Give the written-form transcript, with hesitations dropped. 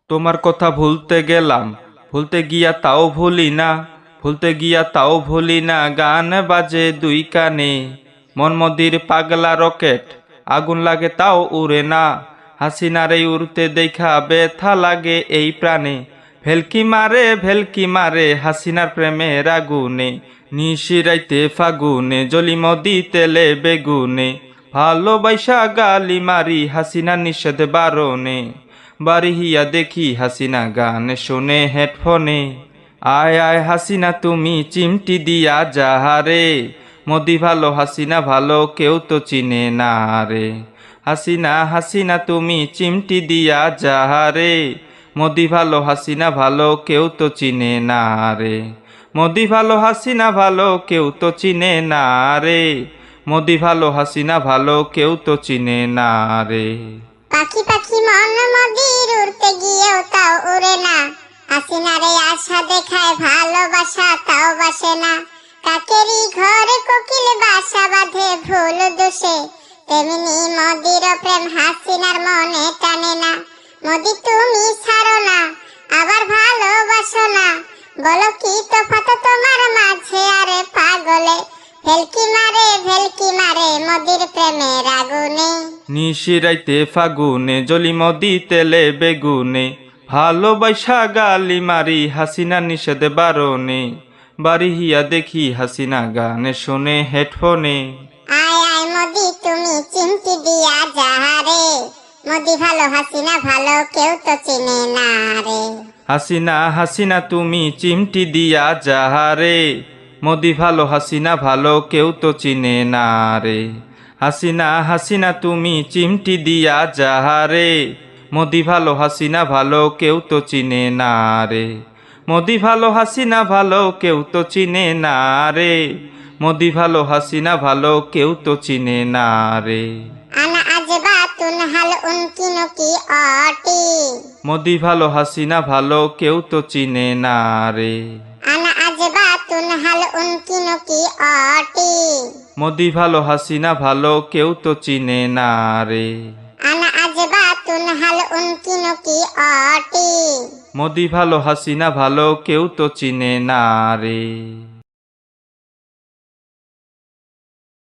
তোমার কথা ভুলতে গেলাম, ভুলতে গিয়া তাও ভুলি না, ভুলতে গিয়া তাও ভুলি না, গান বাজে দুই কানে। মনমদির পাগলা রকেট, আগুন লাগে তাও উড়ে না, হাসিনারে উড়তে দেখা ব্যথা লাগে এই প্রাণে। ভেলকি মারে হাসিনার প্রেমের আগুনে, নিশিরাইতে ফাগুনে জ্বলি মদি তেলে বেগুনে। ভালোবাসা গালি মারি হাসিনা নিষেধ বারণে, বাড়ি হিয়া দেখি হাসিনা গান শোনে হেডফোনে। আয় আয় হাসিনা তুমি চিমটি দিয়া যাহারে, মোদি ভালো হাসিনা ভালো কেউ তো চিনে না রে। হাসিনা হাসিনা তুমি চিমটি দিয়া যাহারে, মোদি ভালো হাসিনা ভালো কেউ তো চিনে না রে। মোদি ভালো হাসিনা ভালো কেউ তো চিনে না রে, মোদি ভালো হাসিনা ভালো কেউ তো চিনে না রে। পাখি পাখি মন মদির উড়তে গিয়েও তাও উড়ে না, হাসিনারে আশা দেখায় ভালোবাসা তাও বাসে না। কাকেরই ঘরে কোকিল বাসা বাঁধে ভুল দোষে, তেমনি মদির প্রেম হাসিনার মনে টানে না। মোদি তুমি ছাড়ো না, আবার ভালোবাসো না, বলো কি তফাৎ তোমার মাঝে আরে পাগলে। ভেলকি মারে মোদির প্রেমের আগুনে, নিশিরাইতে ফাগুনে জ্বলি মদি তেলে বেগুনে। ভালোবাসা গালি মারি হাসিনা নিষেধ বারণে, বাড়ি হিয়া দেখি হাসিনা গানে শোনে হেডফোনে। আয় আয় মোদি তুমি চিমটি দিয়া যাহারে, মোদি ভালো হাসিনা ভালো কেউ তো চিনে না রে। হাসিনা হাসিনা তুমি চিমটি দিয়া যাহারে, মোদি ভালো হাসিনা ভালো কেউ তো চিনে না রে। হাসিনা হাসিনা তুমি চিমটি দিয়া যাহারে, মোদি ভালো হাসিনা ভালো কেউ তো চিনে না রে। মোদি ভালো হাসিনা ভালো কেউ তো চিনে না রে, মোদি ভালো হাসিনা ভালো কেউ তো চিনে না রে। আনা আজবাতুন হাল উনকি নকি অটি, মোদি ভালো হাসিনা ভালো কেউ তো চিনে না রে। আনা আজবাতুন হাল উনকি নকি অটি, মোদি ভালো হাসিনা ভালো কেউ তো চিনে না রে। আনা আজবাতুন হাল উনকি নকি অটি, মোদি ভালো হাসিনা ভালো কেউ তো চিনে না রে।